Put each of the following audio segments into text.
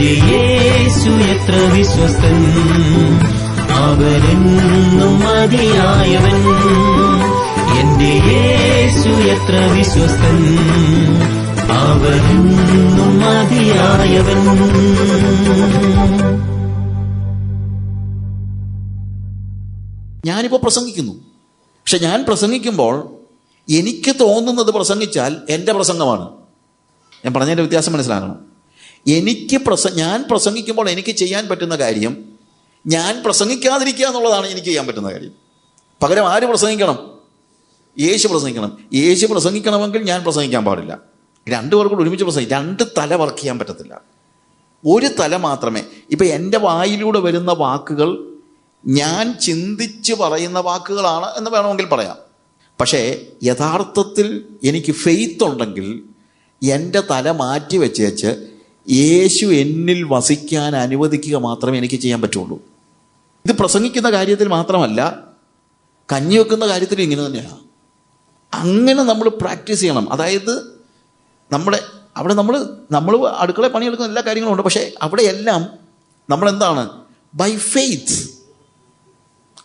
എന്റെ യേശു എത്ര വിശ്വസ്തൻ, അവരെന്നും മതിയായവൻ. എന്റെ യേശു എത്ര വിശ്വസ്തൻ, അവരെന്നും മതിയായവൻ. ഞാനിപ്പോൾ പ്രസംഗിക്കുന്നു, പക്ഷെ ഞാൻ പ്രസംഗിക്കുമ്പോൾ എനിക്ക് തോന്നുന്നത് പ്രസംഗിച്ചാൽ എൻ്റെ പ്രസംഗമാണ്. ഞാൻ പറഞ്ഞതിൻ്റെ വ്യത്യാസം മനസ്സിലാക്കണം. ഞാൻ പ്രസംഗിക്കുമ്പോൾ എനിക്ക് ചെയ്യാൻ പറ്റുന്ന കാര്യം ഞാൻ പ്രസംഗിക്കാതിരിക്കുക എന്നുള്ളതാണ് എനിക്ക് ചെയ്യാൻ പറ്റുന്ന കാര്യം. പകരം ആര് പ്രസംഗിക്കണം? യേശു പ്രസംഗിക്കണം. യേശു പ്രസംഗിക്കണമെങ്കിൽ ഞാൻ പ്രസംഗിക്കാൻ പാടില്ല. രണ്ടുപേർക്കും കൂടി ഒരുമിച്ച് പ്രസംഗിക്കും. രണ്ട് തല വർക്ക് ചെയ്യാൻ പറ്റത്തില്ല, ഒരു തല മാത്രമേ. ഇപ്പം എൻ്റെ വായിലൂടെ വരുന്ന വാക്കുകൾ ഞാൻ ചിന്തിച്ച് പറയുന്ന വാക്കുകളാണ് എന്ന് വേണമെങ്കിൽ പറയാം. പക്ഷേ യഥാർത്ഥത്തിൽ എനിക്ക് ഫെയ്ത്ത് ഉണ്ടെങ്കിൽ എൻ്റെ തല മാറ്റി വെച്ചേച്ച് യേശു എന്നിൽ വസിക്കാൻ അനുവദിക്കുക മാത്രമേ എനിക്ക് ചെയ്യാൻ പറ്റുള്ളൂ. ഇത് പ്രസംഗിക്കുന്ന കാര്യത്തിൽ മാത്രമല്ല, കഞ്ഞി വെക്കുന്ന കാര്യത്തിലും ഇങ്ങനെ തന്നെയാണ്. അങ്ങനെ നമ്മൾ പ്രാക്ടീസ് ചെയ്യണം. അതായത് അവിടെ നമ്മൾ അടുക്കള പണിയെടുക്കുന്ന എല്ലാ കാര്യങ്ങളും ഉണ്ട്. പക്ഷേ അവിടെയെല്ലാം നമ്മളെന്താണ്? By faith.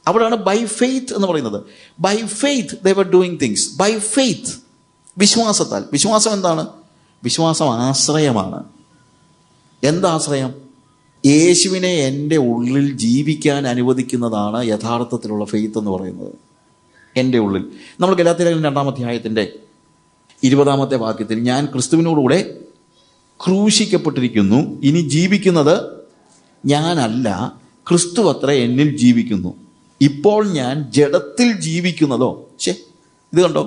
അവിടെയാണ് ബൈ ഫെയ്ത്ത് എന്ന് പറയുന്നത്. By faith they were doing things. By faith, വിശ്വാസത്താൽ. വിശ്വാസം എന്താണ്? വിശ്വാസം ആശ്രയമാണ്. എന്താശ്രയം? യേശുവിനെ എൻ്റെ ഉള്ളിൽ ജീവിക്കാൻ അനുവദിക്കുന്നതാണ് യഥാർത്ഥത്തിലുള്ള ഫെയ്ത്ത് എന്ന് പറയുന്നത്. എൻ്റെ ഉള്ളിൽ. നമ്മൾ ഗലാത്യർ 2-ാം അധ്യായത്തിൻ്റെ 20-ാമത്തെ വാക്യത്തിൽ, ഞാൻ ക്രിസ്തുവിനോടുകൂടെ ക്രൂശിക്കപ്പെട്ടിരിക്കുന്നു, ഇനി ജീവിക്കുന്നത് ഞാനല്ല, ക്രിസ്തു അത്ര എന്നിൽ ജീവിക്കുന്നു. ഇപ്പോൾ ഞാൻ ജഡത്തിൽ ജീവിക്കുന്നതോ. ഇത് കണ്ടോ,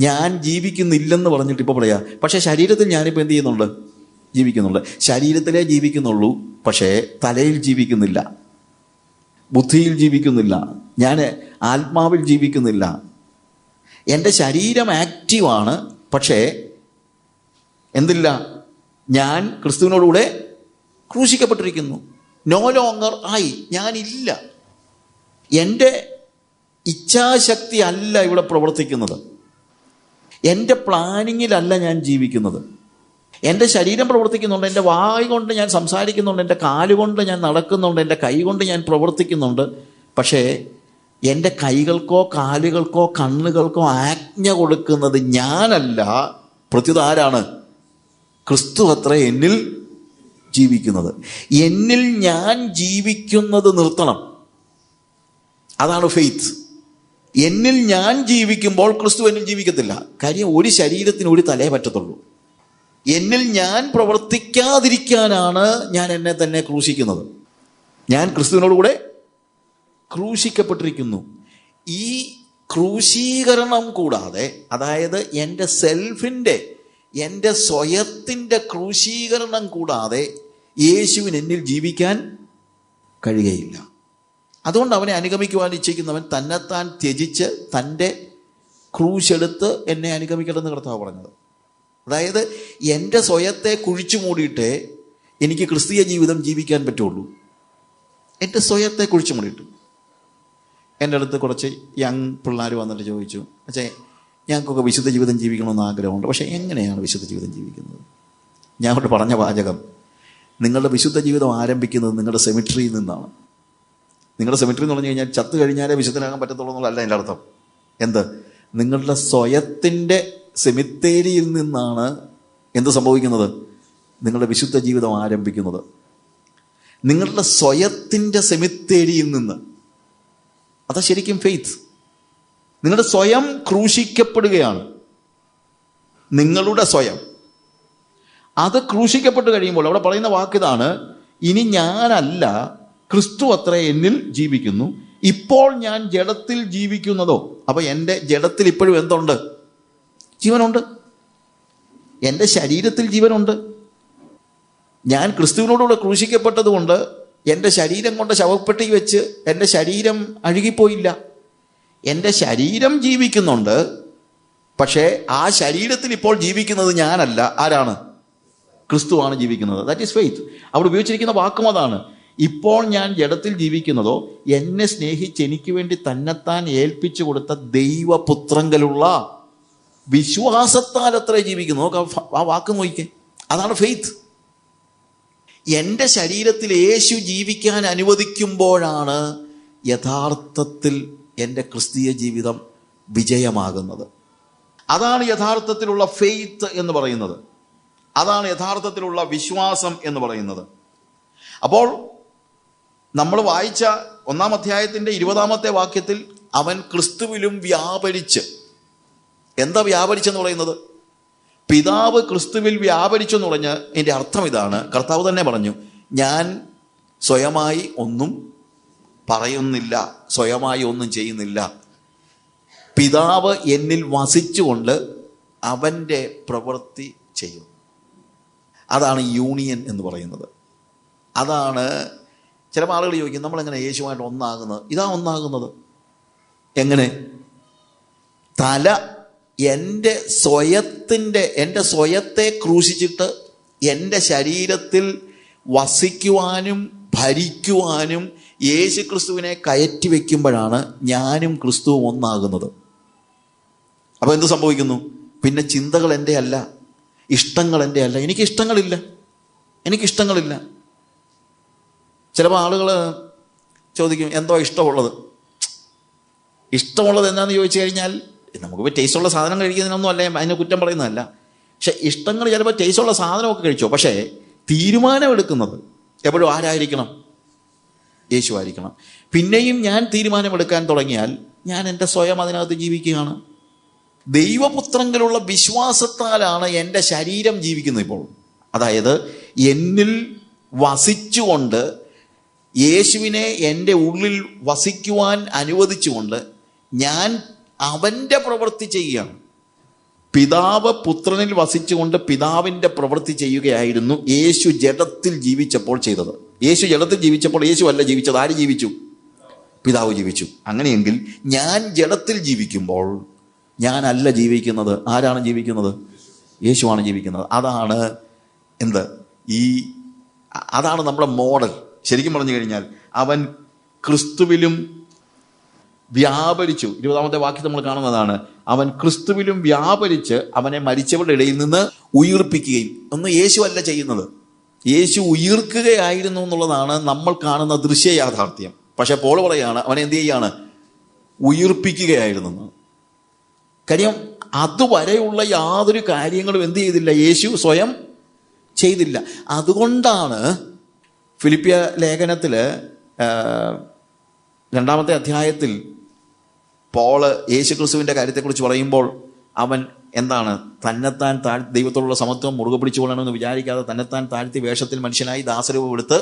ഞാൻ ജീവിക്കുന്നില്ലെന്ന് പറഞ്ഞിട്ട് ഇപ്പോൾ പറയാ. പക്ഷേ ശരീരത്തിൽ ഞാനിപ്പോൾ എന്ത് ചെയ്യുന്നുണ്ട്? ജീവിക്കുന്നുണ്ട്. ശരീരത്തിലേ ജീവിക്കുന്നുള്ളൂ, പക്ഷേ തലയിൽ ജീവിക്കുന്നില്ല, ബുദ്ധിയിൽ ജീവിക്കുന്നില്ല, ഞാൻ ആത്മാവിൽ ജീവിക്കുന്നില്ല. എൻ്റെ ശരീരം ആക്റ്റീവാണ്, പക്ഷേ എന്തില്ല? ഞാൻ ക്രിസ്തുവിനോടുകൂടെ ക്രൂശിക്കപ്പെട്ടിരിക്കുന്നു. നോ ലോങ്ങർ ആയി, ഞാനില്ല. എൻ്റെ ഇച്ഛാശക്തി അല്ല ഇവിടെ പ്രവർത്തിക്കുന്നത്. എൻ്റെ പ്ലാനിങ്ങിലല്ല ഞാൻ ജീവിക്കുന്നത്. എൻ്റെ ശരീരം പ്രവർത്തിക്കുന്നുണ്ട്, എൻ്റെ വായ് കൊണ്ട് ഞാൻ സംസാരിക്കുന്നുണ്ട്, എൻ്റെ കാലുകൊണ്ട് ഞാൻ നടക്കുന്നുണ്ട്, എൻ്റെ കൈ കൊണ്ട് ഞാൻ പ്രവർത്തിക്കുന്നുണ്ട്. പക്ഷേ എൻ്റെ കൈകൾക്കോ കാലുകൾക്കോ കണ്ണുകൾക്കോ ആജ്ഞ കൊടുക്കുന്നത് ഞാനല്ല, പ്രത്യുത ആരാണ്? ക്രിസ്തു അത്ര എന്നിൽ ജീവിക്കുന്നത്. എന്നിൽ ഞാൻ ജീവിക്കുന്നത് നിർത്തണം. അതാണ് ഫെയ്ത്ത്. എന്നിൽ ഞാൻ ജീവിക്കുമ്പോൾ ക്രിസ്തു എന്നിൽ ജീവിക്കത്തില്ല. കാര്യം ഒരു ശരീരത്തിന് ഒരു തലേ പറ്റത്തുള്ളൂ. എന്നിൽ ഞാൻ പ്രവർത്തിക്കാതിരിക്കാനാണ് ഞാൻ എന്നെ തന്നെ ക്രൂശിക്കുന്നത്. ഞാൻ ക്രിസ്തുവിനോടുകൂടെ ക്രൂശിക്കപ്പെട്ടിരിക്കുന്നു. ഈ ക്രൂശീകരണം കൂടാതെ, അതായത് എൻ്റെ സെൽഫിൻ്റെ, എൻ്റെ സ്വയത്തിൻ്റെ ക്രൂശീകരണം കൂടാതെ യേശുവിന് എന്നിൽ ജീവിക്കാൻ കഴിയുകയില്ല. അതുകൊണ്ട് അവനെ അനുഗമിക്കുവാൻ ഇച്ഛിക്കുന്നവൻ തന്നെത്താൻ ത്യജിച്ച് തൻ്റെ ക്രൂശെടുത്ത് എന്നെ അനുഗമിക്കണമെന്ന് കർത്താവ് പറഞ്ഞത്. അതായത് എൻ്റെ സ്വയത്തെ കുഴിച്ചു മൂടിയിട്ടേ എനിക്ക് ക്രിസ്തീയ ജീവിതം ജീവിക്കാൻ പറ്റുള്ളൂ. എൻ്റെ സ്വയത്തെ കുഴിച്ചു മൂടിയിട്ട്. എൻ്റെ അടുത്ത് കുറച്ച് യങ് പിള്ളേർ വന്നിട്ട് ചോദിച്ചു, പക്ഷേ ഞങ്ങൾക്കൊക്കെ വിശുദ്ധ ജീവിതം ജീവിക്കണമെന്ന് ആഗ്രഹമുണ്ട്, പക്ഷേ എങ്ങനെയാണ് വിശുദ്ധ ജീവിതം ജീവിക്കുന്നത്? ഞാൻ അവിടെ പറഞ്ഞ വാചകം, നിങ്ങളുടെ വിശുദ്ധ ജീവിതം ആരംഭിക്കുന്നത് നിങ്ങളുടെ സെമിട്രിയിൽ നിന്നാണ്. നിങ്ങളുടെ സെമിട്രി എന്ന് പറഞ്ഞു കഴിഞ്ഞാൽ ചത്തു കഴിഞ്ഞാലേ വിശുദ്ധനാകാൻ പറ്റത്തുള്ളൂ എന്നുള്ളതല്ല എൻ്റെ അർത്ഥം. എന്ത്? നിങ്ങളുടെ സ്വയത്തിൻ്റെ സെമിത്തേരിയിൽ നിന്നാണ് എന്ത് സംഭവിക്കുന്നത്? നിങ്ങളുടെ വിശുദ്ധ ജീവിതം ആരംഭിക്കുന്നത്. നിങ്ങളുടെ സ്വയത്തിൻ്റെ സെമിത്തേരിയിൽ നിന്ന്. അതാ ശരിക്കും ഫെയ്ത്ത്. നിങ്ങളുടെ സ്വയം ക്രൂശിക്കപ്പെടുകയാണ്. നിങ്ങളുടെ സ്വയം അത് ക്രൂശിക്കപ്പെട്ട് കഴിയുമ്പോൾ അവിടെ പറയുന്ന വാക്കിതാണ്, ഇനി ഞാനല്ല, ക്രിസ്തു അത്ര എന്നിൽ ജീവിക്കുന്നു, ഇപ്പോൾ ഞാൻ ജഡത്തിൽ ജീവിക്കുന്നതോ. അപ്പൊ എൻ്റെ ജഡത്തിൽ ഇപ്പോഴും എന്തുണ്ട്? ജീവനുണ്ട്. എൻ്റെ ശരീരത്തിൽ ജീവനുണ്ട്. ഞാൻ ക്രിസ്തുവിനോടുകൂടെ ക്രൂശിക്കപ്പെട്ടത് കൊണ്ട് എൻ്റെ ശരീരം കൊണ്ട് ശവപ്പെട്ടി വെച്ച് എൻ്റെ ശരീരം അഴുകിപ്പോയില്ല. എൻ്റെ ശരീരം ജീവിക്കുന്നുണ്ട്, പക്ഷേ ആ ശരീരത്തിൽ ഇപ്പോൾ ജീവിക്കുന്നത് ഞാനല്ല. ആരാണ്? ക്രിസ്തുവാണ് ജീവിക്കുന്നത്. That is faith. അവിടെ ഉപയോഗിച്ചിരിക്കുന്ന വാക്കും അതാണ്. ഇപ്പോൾ ഞാൻ ജഡത്തിൽ ജീവിക്കുന്നതോ എന്നെ സ്നേഹിച്ച് എനിക്ക് വേണ്ടി തന്നെത്താൻ ഏൽപ്പിച്ചു കൊടുത്ത ദൈവപുത്രങ്കലുള്ള വിശ്വാസത്താൽ അത്ര ജീവിക്കുന്നു. നോക്ക് ആ വാക്ക് നോക്കിക്കേ. അതാണ് ഫെയ്ത്ത്. എൻ്റെ ശരീരത്തിൽ യേശു ജീവിക്കാൻ അനുവദിക്കുമ്പോഴാണ് യഥാർത്ഥത്തിൽ എൻ്റെ ക്രിസ്തീയ ജീവിതം വിജയമാകുന്നത്. അതാണ് യഥാർത്ഥത്തിലുള്ള ഫെയ്ത്ത് എന്ന് പറയുന്നത്. അതാണ് യഥാർത്ഥത്തിലുള്ള വിശ്വാസം എന്ന് പറയുന്നത്. അപ്പോൾ നമ്മൾ വായിച്ച 1-ാം അധ്യായത്തിൻ്റെ 20-ാമത്തെ വാക്യത്തിൽ അവൻ ക്രിസ്തുവിലും വ്യാപരിച്ച്, എന്താ വ്യാപരിച്ചെന്ന് പറയുന്നത്? പിതാവ് ക്രിസ്തുവിൽ വ്യാപരിച്ചു എന്ന് പറഞ്ഞ് ഇതിൻ്റെ അർത്ഥം ഇതാണ്. കർത്താവ് തന്നെ പറഞ്ഞു, ഞാൻ സ്വയമായി ഒന്നും പറയുന്നില്ല, സ്വയമായി ഒന്നും ചെയ്യുന്നില്ല. പിതാവ് എന്നിൽ വസിച്ചുകൊണ്ട് അവൻ്റെ പ്രവൃത്തി ചെയ്യും. അതാണ് യൂണിയൻ എന്ന് പറയുന്നത്. അതാണ് ചില ആളുകൾ ചോദിക്കും, നമ്മളെങ്ങനെ യേശുവായിട്ട് ഒന്നാകുന്നത്? ഇതാ ഒന്നാകുന്നത്. എങ്ങനെ? തല എൻ്റെ സ്വയത്തെ ക്രൂശിച്ചിട്ട് എൻ്റെ ശരീരത്തിൽ വസിക്കുവാനും ഭരിക്കുവാനും യേശു ക്രിസ്തുവിനെ കയറ്റി വയ്ക്കുമ്പോഴാണ് ഞാനും ക്രിസ്തുവും ഒന്നാകുന്നത്. അപ്പോൾ എന്ത് സംഭവിക്കുന്നു? പിന്നെ ചിന്തകൾ എൻ്റെ അല്ല, ഇഷ്ടങ്ങൾ എൻ്റെ അല്ല. എനിക്കിഷ്ടങ്ങളില്ല. ചിലപ്പോൾ ആളുകൾ ചോദിക്കും, എന്തോ ഇഷ്ടമുള്ളത് എന്താണെന്ന് ചോദിച്ചു കഴിഞ്ഞാൽ, നമുക്കിപ്പോൾ ടേസ്റ്റുള്ള സാധനം കഴിക്കുന്നതിനൊന്നും അല്ല, അതിനെ കുറ്റം പറയുന്നതല്ല. പക്ഷെ ഇഷ്ടങ്ങൾ ചിലപ്പോൾ ടേസ്റ്റുള്ള സാധനമൊക്കെ കഴിച്ചോ, പക്ഷേ തീരുമാനമെടുക്കുന്നത് എപ്പോഴും ആരായിരിക്കണം? യേശു ആയിരിക്കണം. പിന്നെയും ഞാൻ തീരുമാനമെടുക്കാൻ തുടങ്ങിയാൽ ഞാൻ എൻ്റെ സ്വയം അതിനകത്ത് ജീവിക്കുകയാണ്. ദൈവപുത്രങ്കിലുള്ള വിശ്വാസത്താലാണ് എൻ്റെ ശരീരം ജീവിക്കുന്നത് ഇപ്പോൾ. അതായത് എന്നിൽ വസിച്ചുകൊണ്ട്, യേശുവിനെ എൻ്റെ ഉള്ളിൽ വസിക്കുവാൻ അനുവദിച്ചുകൊണ്ട് ഞാൻ അവൻ്റെ പ്രവൃത്തി ചെയ്യുകയാണ്. പിതാവ് പുത്രനിൽ വസിച്ചുകൊണ്ട് പിതാവിൻ്റെ പ്രവൃത്തി ചെയ്യുകയായിരുന്നു യേശു ജഡത്തിൽ ജീവിച്ചപ്പോൾ ചെയ്തത്. യേശു ജഡത്തിൽ ജീവിച്ചപ്പോൾ യേശു അല്ല ജീവിച്ചത്. ആര് ജീവിച്ചു? പിതാവ് ജീവിച്ചു. അങ്ങനെയെങ്കിൽ ഞാൻ ജഡത്തിൽ ജീവിക്കുമ്പോൾ ഞാനല്ല ജീവിക്കുന്നത്. ആരാണ് ജീവിക്കുന്നത്? യേശുവാണ് ജീവിക്കുന്നത്. അതാണ് അതാണ് നമ്മുടെ മോഡൽ. ശരിക്കും പറഞ്ഞു കഴിഞ്ഞാൽ അവൻ ക്രിസ്തുവിലും വ്യാപരിച്ചു. 20-ാമത്തെ വാക്യം നമ്മൾ കാണുന്നതാണ്. അവൻ ക്രിസ്തുവിലും വ്യാപരിച്ച് അവനെ മരിച്ചവരുടെ ഇടയിൽ നിന്ന് ഉയിർപ്പിക്കുകയും. ഒന്നും യേശു അല്ല ചെയ്യുന്നത്, യേശു ഉയിർക്കുകയായിരുന്നു എന്നുള്ളതാണ് നമ്മൾ കാണുന്ന ദൃശ്യ യാഥാർത്ഥ്യം. പക്ഷെ പോൾ പറയാണ് അവനെ എന്ത് ചെയ്യാണ്? ഉയിർപ്പിക്കുകയായിരുന്നു. കാര്യം അതുവരെയുള്ള യാതൊരു കാര്യങ്ങളും എന്ത് ചെയ്തില്ല? യേശു സ്വയം ചെയ്തില്ല. അതുകൊണ്ടാണ് ഫിലിപ്പിയ ലേഖനത്തിൽ 2-ാമത്തെ അധ്യായത്തിൽ പോള് യേശുക്രിസ്തുവിൻ്റെ കാര്യത്തെക്കുറിച്ച് പറയുമ്പോൾ അവൻ തന്നെത്താൻ ദൈവത്തോടുള്ള സമത്വം മുറുകെ പിടിച്ചുകൊള്ളണമെന്ന് വിചാരിക്കാതെ തന്നെത്താൻ താഴ്ത്തി വേഷത്തിൽ മനുഷ്യനായി ദാസരൂപം എടുത്ത്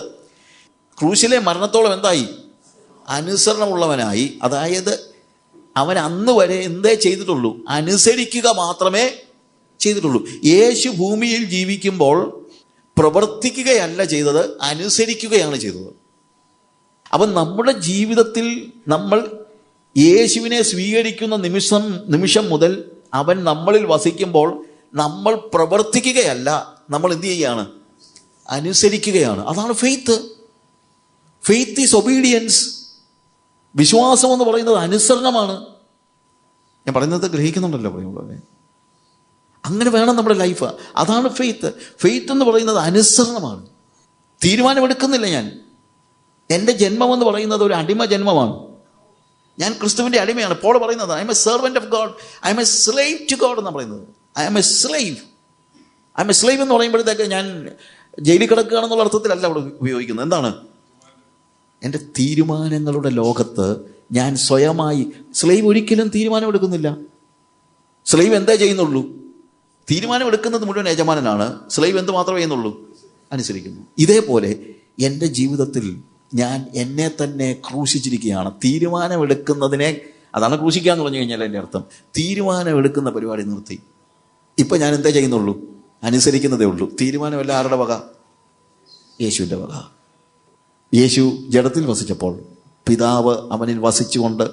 ക്രൂശിലെ മരണത്തോളം എന്തായി? അനുസരണമുള്ളവനായി. അതായത് അവൻ അന്ന് വരെ എന്തേ ചെയ്തിട്ടുള്ളൂ? അനുസരിക്കുക മാത്രമേ ചെയ്തിട്ടുള്ളൂ. യേശു ഭൂമിയിൽ ജീവിക്കുമ്പോൾ പ്രവർത്തിക്കുകയല്ല ചെയ്തത്, അനുസരിക്കുകയാണ് ചെയ്തത്. അപ്പം നമ്മുടെ ജീവിതത്തിൽ നമ്മൾ യേശുവിനെ സ്വീകരിക്കുന്ന നിമിഷം മുതൽ അവൻ നമ്മളിൽ വസിക്കുമ്പോൾ നമ്മൾ പ്രവർത്തിക്കുകയല്ല, നമ്മൾ എന്ത് ചെയ്യുകയാണ്? അനുസരിക്കുകയാണ്. അതാണ് ഫെയ്ത്ത്. Faith is obedience. വിശ്വാസം എന്ന് പറയുന്നത് അനുസരണമാണ്. ഞാൻ പറയുന്നത് ഗ്രഹിക്കുന്നുണ്ടല്ലോ പറയുമ്പോൾ. അങ്ങനെ വേണം നമ്മുടെ ലൈഫ്. അതാണ് ഫെയ്ത്ത്. ഫെയ്ത്ത് എന്ന് പറയുന്നത് അനുസരണമാണ്. തീരുമാനമെടുക്കുന്നില്ല ഞാൻ. എൻ്റെ ജന്മം എന്ന് പറയുന്നത് ഒരു അടിമ ജന്മമാണ്. ഞാൻ ക്രിസ്തുവിൻ്റെ അടിമയാണ്. പോൾ പറയുന്നത് I am a servant of God, I am a slave to God എന്നാണ് പറയുന്നത്. ഐ എം എ സ്ലേവ് എന്ന് പറയുമ്പോഴത്തേക്ക് ഞാൻ ജയിലിൽ കിടക്കുകയാണെന്നുള്ള അർത്ഥത്തിലല്ല അവിടെ ഉപയോഗിക്കുന്നത്. എന്താണ്? എൻ്റെ തീരുമാനങ്ങളുടെ ലോകത്ത് ഞാൻ സ്വയമായി സ്ലേവ് ഒരിക്കലും തീരുമാനമെടുക്കുന്നില്ല. സ്ലേവ് എന്താ ചെയ്യുന്നുള്ളൂ? തീരുമാനമെടുക്കുന്നത് മുഴുവൻ യജമാനനാണ്. സ്ലേവ് എന്ത് മാത്രമേ ചെയ്യുന്നുള്ളൂ? അനുസരിക്കുന്നു. ഇതേപോലെ എൻ്റെ ജീവിതത്തിൽ ഞാൻ എന്നെ തന്നെ ക്രൂശിച്ചിരിക്കുകയാണ്. തീരുമാനമെടുക്കുന്നതിനെ, അതാണ് ക്രൂശിക്കുക എന്ന് പറഞ്ഞു കഴിഞ്ഞാൽ എൻ്റെ അർത്ഥം. തീരുമാനമെടുക്കുന്ന പരിപാടി നിർത്തി. ഇപ്പം ഞാൻ എന്താ ചെയ്യുന്നുള്ളൂ? അനുസരിക്കുന്നതേ ഉള്ളൂ. തീരുമാനമല്ല ആരുടെ വക? യേശുവിൻ്റെ വക. യേശു ജഡത്തിൽ വസിച്ചപ്പോൾ പിതാവ് അവനിൽ വസിച്ചുകൊണ്ട്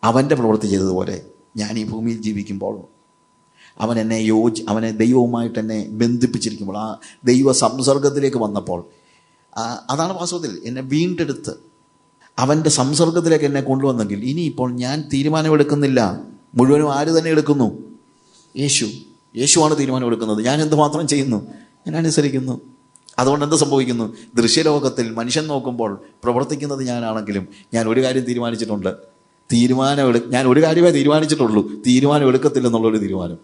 അവൻ്റെ പ്രവൃത്തി ചെയ്തതുപോലെ ഞാൻ ഈ ഭൂമിയിൽ ജീവിക്കുമ്പോൾ അവനെ ദൈവവുമായിട്ട് എന്നെ ബന്ധിപ്പിച്ചിരിക്കുമ്പോൾ, ആ ദൈവ സംസർഗത്തിലേക്ക് വന്നപ്പോൾ, അതാണ് വാസ്തവത്തിൽ എന്നെ വീണ്ടെടുത്ത് അവൻ്റെ സംസർഗത്തിലേക്ക് എന്നെ കൊണ്ടുവന്നെങ്കിൽ ഇനിയിപ്പോൾ ഞാൻ തീരുമാനമെടുക്കുന്നില്ല. മുഴുവനും ആര് തന്നെ എടുക്കുന്നു? യേശുവാണ് തീരുമാനമെടുക്കുന്നത്. ഞാൻ എന്തുമാത്രം ചെയ്യുന്നു? ഞാൻ അനുസരിക്കുന്നു. അതുകൊണ്ട് എന്ത് സംഭവിക്കുന്നു? ദൃശ്യലോകത്തിൽ മനുഷ്യൻ നോക്കുമ്പോൾ പ്രവർത്തിക്കുന്നത് ഞാനാണെങ്കിലും ഞാൻ ഒരു കാര്യം തീരുമാനിച്ചിട്ടുണ്ട്. ഞാൻ ഒരു കാര്യമേ തീരുമാനിച്ചിട്ടുള്ളൂ, തീരുമാനം എടുക്കത്തില്ലെന്നുള്ളൊരു തീരുമാനം.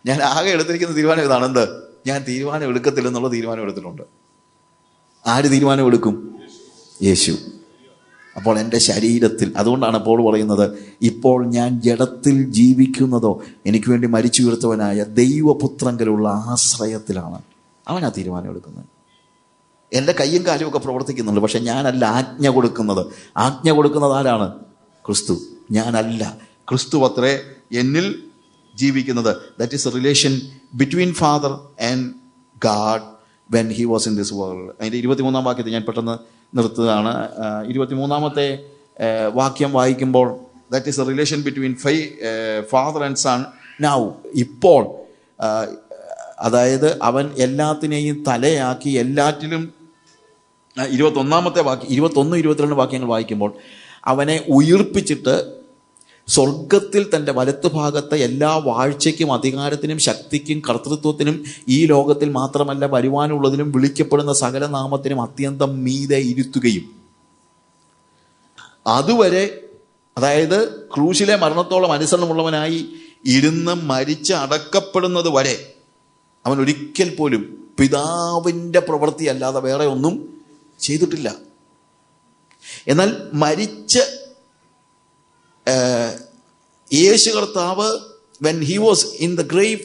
ഞാൻ ആകെ എടുത്തിരിക്കുന്ന തീരുമാനം ഇതാണ്. എന്ത്? ഞാൻ തീരുമാനം എടുക്കത്തില്ലെന്നുള്ള തീരുമാനം എടുത്തിട്ടുണ്ട്. ആര് തീരുമാനം എടുക്കും? യേശു. അപ്പോൾ എൻ്റെ ശരീരത്തിൽ, അതുകൊണ്ടാണ് പോൾ പറയുന്നത്, ഇപ്പോൾ ഞാൻ ജഡത്തിൽ ജീവിക്കുന്നതോ എനിക്ക് വേണ്ടി മരിച്ചുയർത്തവനായ ദൈവപുത്രങ്കലുള്ള ആശ്രയത്തിലാണ്. അവനാ തീരുമാനം എടുക്കുന്നത്. എൻ്റെ കയ്യും കാലും ഒക്കെ പ്രവർത്തിക്കുന്നുണ്ട്, പക്ഷെ ഞാനല്ല ആജ്ഞ കൊടുക്കുന്നത്. ആജ്ഞ കൊടുക്കുന്നത് ആരാണ്? ക്രിസ്തു. ഞാനല്ല, ക്രിസ്തു അത്രേ എന്നിൽ ജീവിക്കുന്നത്. That is a relation between father and God when he was in this world. അതിൻ്റെ 23-ാം വാക്യത്തിൽ ഞാൻ പെട്ടെന്ന് നിർത്തുകയാണ്. 23-ാമത്തെ വാക്യം വായിക്കുമ്പോൾ that is a relation between father and son now. ഇപ്പോൾ, അതായത് അവൻ എല്ലാത്തിനെയും തലയാക്കി എല്ലാറ്റിലും. 21-ാമത്തെ വാക്യം, 21, 22 വാക്യങ്ങൾ വായിക്കുമ്പോൾ അവനെ ഉയിർപ്പിച്ചിട്ട് സ്വർഗത്തിൽ തൻ്റെ വലത്തുഭാഗത്ത് എല്ലാ വാഴ്ചയ്ക്കും അധികാരത്തിനും ശക്തിക്കും കർത്തൃത്വത്തിനും ഈ ലോകത്തിൽ മാത്രമല്ല വരുവാനുള്ളതിനും വിളിക്കപ്പെടുന്ന സകല നാമത്തിനും അത്യന്തം മീതെ ഇരുത്തുകയും, അതുവരെ, അതായത് ക്രൂശിലെ മരണത്തോളം അനുസരണമുള്ളവനായി ഇരുന്ന് മരിച്ച് അടക്കപ്പെടുന്നത് വരെ അവൻ ഒരിക്കൽ പോലും പിതാവിൻ്റെ പ്രവൃത്തി അല്ലാതെ വേറെ ഒന്നും ചെയ്തിട്ടില്ല. എന്നാൽ മരിച്ച് യേശു കർത്താവ്, when he was in the grave,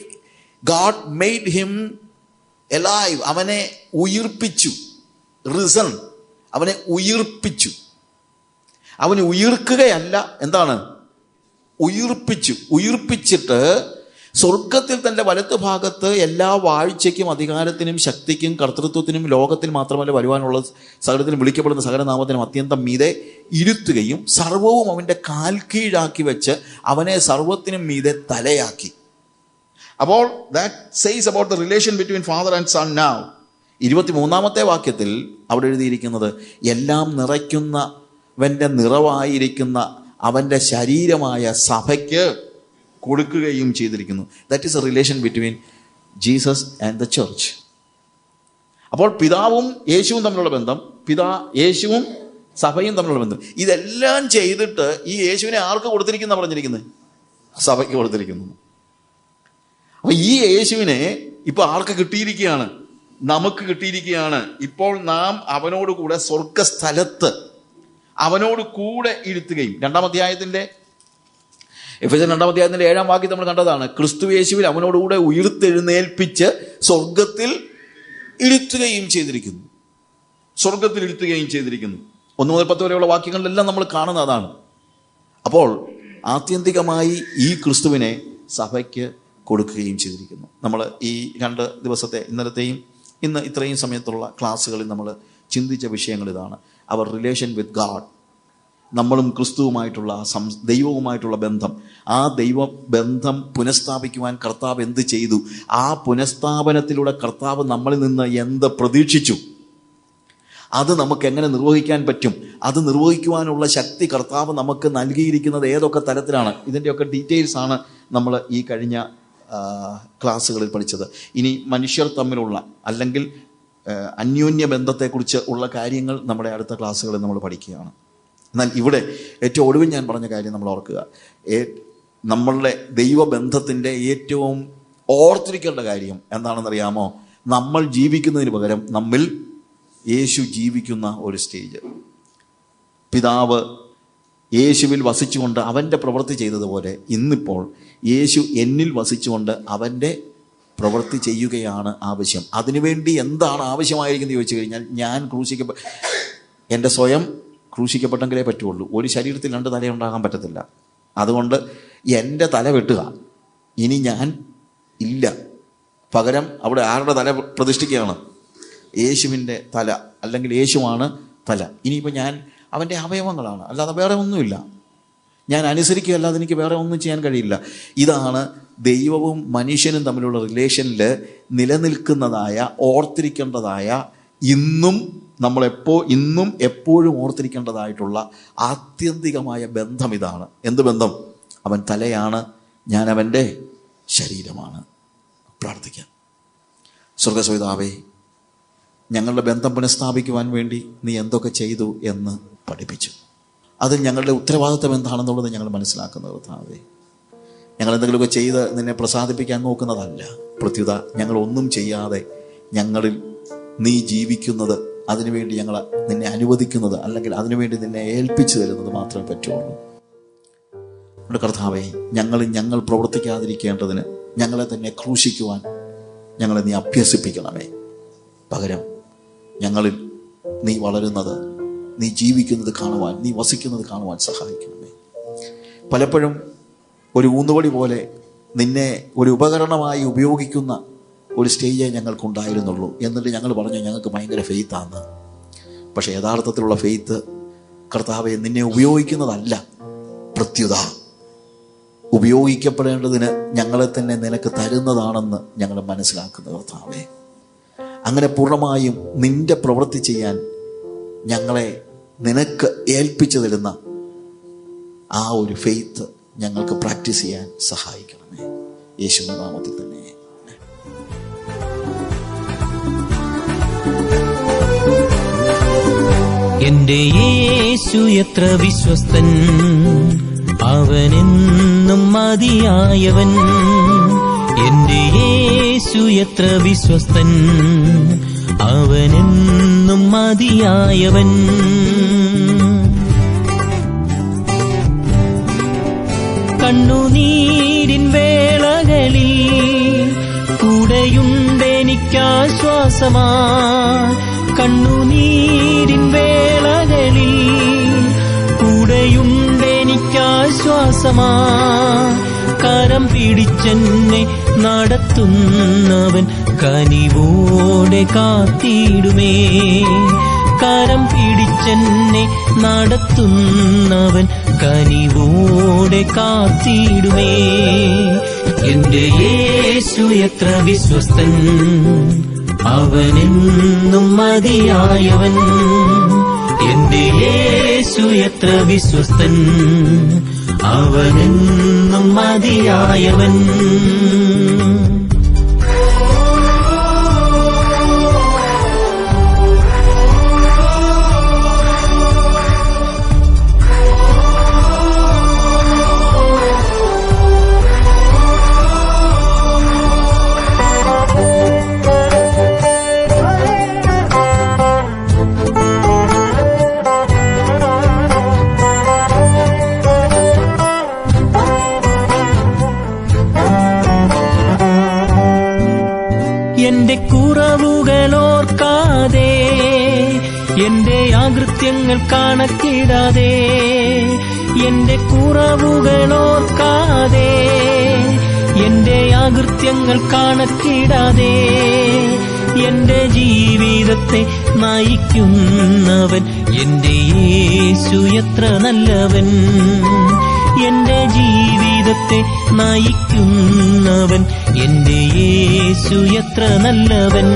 God made him alive. അവനെ ഉയിർപ്പിച്ചു. risen, അവനെ ഉയിർപ്പിച്ചു. അവനെ ഉയിർക്കുകയല്ല, എന്താണ്? ഉയിർപ്പിച്ചിട്ട് സ്വർഗത്തിൽ തൻ്റെ വലത്ത് ഭാഗത്ത് എല്ലാ വാഴ്ചയ്ക്കും അധികാരത്തിനും ശക്തിക്കും കർത്തൃത്വത്തിനും ലോകത്തിൽ മാത്രമല്ല വരുവാനുള്ള സകലത്തിനും വിളിക്കപ്പെടുന്ന സകല നാമത്തിനും അത്യന്തം മീതെ ഇരുത്തുകയും സർവവും അവൻ്റെ കാൽ കീഴാക്കി വെച്ച് അവനെ സർവത്തിനും മീതെ തലയാക്കി. അപ്പോൾ that says about the relation between father and son now. 23-ാമത്തെ വാക്യത്തിൽ അവിടെ എഴുതിയിരിക്കുന്നത്, എല്ലാം നിറയ്ക്കുന്നവൻ്റെ നിറവായിരിക്കുന്ന അവൻ്റെ ശരീരമായ സഭയ്ക്ക് കൊടുക്കുകയും ചെയ്തിരിക്കുന്നു. That is a relation between Jesus and the church. അപ്പോൾ പിതാവും യേശുവും തമ്മിലുള്ള ബന്ധം, യേശുവും സഭയും തമ്മിലുള്ള ബന്ധം, ഇതെല്ലാം ചെയ്തിട്ട് ഈ യേശുവിനെ ആർക്ക് കൊടുത്തിരിക്കുന്ന പറഞ്ഞിരിക്കുന്നത്? സഭയ്ക്ക് കൊടുത്തിരിക്കുന്നു. അപ്പൊ ഈ യേശുവിനെ ഇപ്പൊ ആർക്ക് കിട്ടിയിരിക്കുകയാണ്? നമുക്ക് കിട്ടിയിരിക്കുകയാണ്. ഇപ്പോൾ നാം അവനോട് കൂടെ സ്വർഗസ്ഥലത്ത് അവനോട് കൂടെ ഇരുത്തുകയും, 2-ാം അധ്യായത്തിന്റെ എഫെസ്യർ 2-ാം അധ്യായത്തിന്റെ 7-ാം വാക്യം നമ്മൾ കണ്ടതാണ്. ക്രിസ്തു യേശുവിൽ അവനോടുകൂടെ ഉയർത്തെഴുന്നേൽപ്പിച്ച് സ്വർഗത്തിൽ ഇരുത്തുകയും ചെയ്തിരിക്കുന്നു. സ്വർഗത്തിൽ ഇരുത്തുകയും ചെയ്തിരിക്കുന്നു. 1 മുതൽ 10 വരെയുള്ള വാക്യങ്ങളിലെല്ലാം നമ്മൾ കാണുന്ന അതാണ്. അപ്പോൾ ആത്യന്തികമായി ഈ ക്രിസ്തുവിനെ സഭയ്ക്ക് കൊടുക്കുകയും ചെയ്തിരിക്കുന്നു. നമ്മൾ ഈ 2 ദിവസത്തെ, ഇന്നലത്തെയും ഇന്ന് ഇത്രയും സമയത്തുള്ള ക്ലാസ്സുകളിൽ നമ്മൾ ചിന്തിച്ച വിഷയങ്ങൾ ഇതാണ്. അവർ റിലേഷൻ വിത്ത് ഗാഡ്, നമ്മളും ക്രിസ്തുവുമായിട്ടുള്ള ദൈവവുമായിട്ടുള്ള ബന്ധം, ആ ദൈവബന്ധം പുനഃസ്ഥാപിക്കുവാൻ കർത്താവ് എന്ത് ചെയ്തു, ആ പുനഃസ്ഥാപനത്തിലൂടെ കർത്താവ് നമ്മളിൽ നിന്ന് എന്ത് പ്രതീക്ഷിച്ചു, അത് നമുക്ക് എങ്ങനെ നിർവഹിക്കാൻ പറ്റും, അത് നിർവഹിക്കുവാനുള്ള ശക്തി കർത്താവ് നമുക്ക് നൽകിയിരിക്കുന്നത് ഏതൊക്കെ തലത്തിലാണ്, ഇതിൻ്റെയൊക്കെ ഡീറ്റെയിൽസ് ആണ് നമ്മൾ ഈ കഴിഞ്ഞ ക്ലാസ്സുകളിൽ പഠിച്ചത്. ഇനി മനുഷ്യർ തമ്മിലുള്ള അല്ലെങ്കിൽ അന്യോന്യ ബന്ധത്തെക്കുറിച്ച് ഉള്ള കാര്യങ്ങൾ നമ്മുടെ അടുത്ത ക്ലാസ്സുകളിൽ നമ്മൾ പഠിക്കുകയാണ്. എന്നാൽ ഇവിടെ ഏറ്റവും ഒടുവിൽ ഞാൻ പറഞ്ഞ കാര്യം നമ്മൾ ഓർക്കുക. നമ്മളുടെ ദൈവബന്ധത്തിൻ്റെ ഏറ്റവും ഓർത്തിരിക്കേണ്ട കാര്യം എന്താണെന്നറിയാമോ? നമ്മൾ ജീവിക്കുന്നതിന് പകരം നമ്മിൽ യേശു ജീവിക്കുന്ന ഒരു സ്റ്റേജ്. പിതാവ് യേശുവിൽ വസിച്ചുകൊണ്ട് അവൻ്റെ പ്രവൃത്തി ചെയ്തതുപോലെ ഇന്നിപ്പോൾ യേശു എന്നിൽ വസിച്ചുകൊണ്ട് അവൻ്റെ പ്രവൃത്തി ചെയ്യുകയാണ് ആവശ്യം. അതിനുവേണ്ടി എന്താണ് ആവശ്യമായിരിക്കുന്നത് ചോദിച്ചു കഴിഞ്ഞാൽ, ഞാൻ എൻ്റെ സ്വയം ക്രൂശിക്കപ്പെട്ടെങ്കിലേ പറ്റുള്ളൂ. ഒരു ശരീരത്തിൽ 2 തലയുണ്ടാകാൻ പറ്റത്തില്ല. അതുകൊണ്ട് എൻ്റെ തല വെട്ടുക, ഇനി ഞാൻ ഇല്ല. പകരം അവിടെ ആരുടെ തല പ്രതിഷ്ഠിക്കുകയാണ്? യേശുവിൻ്റെ തല, അല്ലെങ്കിൽ യേശുവാണ് തല. ഇനിയിപ്പോൾ ഞാൻ അവൻ്റെ അവയവങ്ങളാണ്, അല്ലാതെ വേറെ ഒന്നുമില്ല. ഞാൻ അനുസരിക്കുക, അല്ലാതെ എനിക്ക് വേറെ ഒന്നും ചെയ്യാൻ കഴിയില്ല. ഇതാണ് ദൈവവും മനുഷ്യനും തമ്മിലുള്ള റിലേഷനിൽ നിലനിൽക്കുന്നതായ, ഓർത്തിരിക്കേണ്ടതായ, ഇന്നും എപ്പോഴും ഓർത്തിരിക്കേണ്ടതായിട്ടുള്ള ആത്യന്തികമായ ബന്ധം ഇതാണ്. എന്ത് ബന്ധം? അവൻ തലയാണ്, ഞാൻ അവൻ്റെ ശരീരമാണ്. പ്രാർത്ഥിക്കാം. സ്വർഗസ്വപിതാവേ, ഞങ്ങളുടെ ബന്ധം പുനഃസ്ഥാപിക്കുവാൻ വേണ്ടി നീ എന്തൊക്കെ ചെയ്തു എന്ന് പഠിപ്പിച്ചു. അതിൽ ഞങ്ങളുടെ ഉത്തരവാദിത്വം എന്താണെന്നുള്ളത് ഞങ്ങൾ മനസ്സിലാക്കുന്നത് കർത്താവേ. ഞങ്ങൾ എന്തെങ്കിലുമൊക്കെ ചെയ്ത് നിന്നെ പ്രസാദിപ്പിക്കാൻ നോക്കുന്നതല്ല. പ്രത്യുത ഞങ്ങൾ ഒന്നും ചെയ്യാതെ ഞങ്ങളിൽ നീ ജീവിക്കുന്നത്, അതിനുവേണ്ടി ഞങ്ങൾ നിന്നെ അനുവദിക്കുന്നത്, അല്ലെങ്കിൽ അതിനുവേണ്ടി നിന്നെ ഏൽപ്പിച്ചു തരുന്നത് മാത്രമേ പറ്റുള്ളൂ. നമ്മുടെ കർത്താവേ, ഞങ്ങൾ പ്രവർത്തിക്കാതിരിക്കേണ്ടതിന് ഞങ്ങളെ തന്നെ ക്രൂശിക്കുവാൻ ഞങ്ങളെ നീ അഭ്യസിപ്പിക്കണമേ. പകരം ഞങ്ങളിൽ നീ വളരുന്നത്, നീ ജീവിക്കുന്നത് കാണുവാൻ, നീ വസിക്കുന്നത് കാണുവാൻ സഹായിക്കണമേ. പലപ്പോഴും ഒരു ഊന്നുവടി പോലെ നിന്നെ ഒരു ഉപകരണമായി ഉപയോഗിക്കുന്ന ഒരു സ്റ്റേജേ ഞങ്ങൾക്കുണ്ടായിരുന്നുള്ളൂ. എന്നിട്ട് ഞങ്ങൾ പറഞ്ഞു ഞങ്ങൾക്ക് ഭയങ്കര ഫെയ്ത്താന്ന്. പക്ഷെ യഥാർത്ഥത്തിലുള്ള ഫെയ്ത്ത് കർത്താവെ നിന്നെ ഉപയോഗിക്കുന്നതല്ല, പ്രത്യുത ഉപയോഗിക്കപ്പെടേണ്ടതിന് ഞങ്ങളെ തന്നെ നിനക്ക് തരുന്നതാണെന്ന് ഞങ്ങൾ മനസ്സിലാക്കുന്നത് കർത്താവെ. അങ്ങനെ പൂർണ്ണമായും നിന്റെ പ്രവൃത്തി ചെയ്യാൻ ഞങ്ങളെ നിനക്ക് ഏൽപ്പിച്ചു തരുന്ന ആ ഒരു ഫെയ്ത്ത് ഞങ്ങൾക്ക് പ്രാക്ടീസ് ചെയ്യാൻ സഹായിക്കണമേ. യേശുവിന്റെ നാമത്തിൽ തന്നെ. എന്റെ യേശു എത്ര വിശ്വസ്തൻ, അവനെന്നും മതിയായവൻ. എന്റെ യേശു എത്ര വിശ്വസ്തൻ, അവനെന്നും മതിയായവൻ. കണ്ണുനീരിൻ വേളകളിൽ കൂടെയുണ്ടെനിക്കാശ്വാസമാ. കണ്ണുനീരിൻ വേളകളിൽ കൂടെയുണ്ടെനിക്കാശ്വാസമാ. കരം പിടിച്ചെന്നെ നടത്തുന്നവൻ കനിവോടെ കാത്തിടുമേ. കരം പിടിച്ചെന്നെ നടത്തുന്നവൻ കനിവോടെ കാത്തിടുമേ. എന്റെ യേശു എത്ര വിശ്വസ്തൻ, അവനെന്നും മതിയായവൻ. എന്റെ യേശു എത്ര വിശ്വസ്തൻ, അവനെന്നും മതിയായവൻ. എന്റെ കുറവുകളോർക്കാതെ, എന്റെ അകൃത്യങ്ങൾ കണക്കിടാതെ, എന്റെ കുറവുകളോർക്കാതെ, എന്റെ അകൃത്യങ്ങൾ കണക്കിടാതെ, എന്റെ ജീവിതത്തെ നയിക്കുന്നവൻ എന്റെ യേശു എത്ര നല്ലവൻ. എന്റെ ജീവിതത്തെ നയിക്കുന്നവൻ എന്റെ യേശു എത്ര നല്ലവൻ.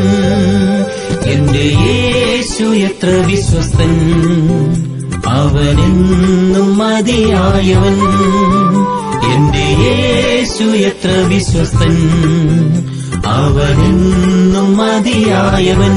എന്റെ യേശു എത്ര വിശ്വസ്തൻ, അവനെന്നും മതിയായവൻ. എന്റെ യേശു എത്ര വിശ്വസ്തൻ, അവനെന്നും മതിയായവൻ.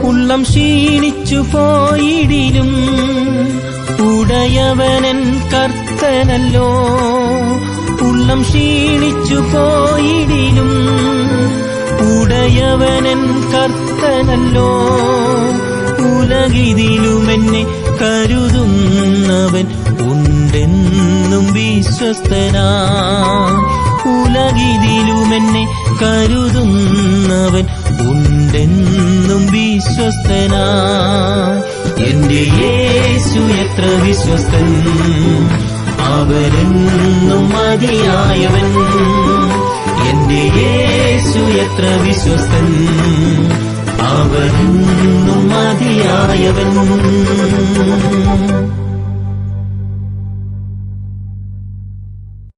ഉള്ളം ക്ഷീണിച്ചു പോയിടിലും ഉടയവനൻ കർത്തനല്ലോ. ഉള്ളം ക്ഷീണിച്ചു പോയിടിലും ഉടയവനൻ കർത്തനല്ലോ. ഉലകിതിലുമെന്നെ കരുതുന്നവൻ ഉണ്ടെന്നും വിശ്വസ്തനാ. ഉലകിതിലുമെന്നെ കരുതുന്നവൻ ഉണ്ടെന്നും വിശ്വസ്തനാ. എന്റെ യേശു എത്ര വിശ്വസ്തൻ, അവനെന്നും മതിയായവൻ. എന്റെ എത്ര വിശ്വസ്തൻ.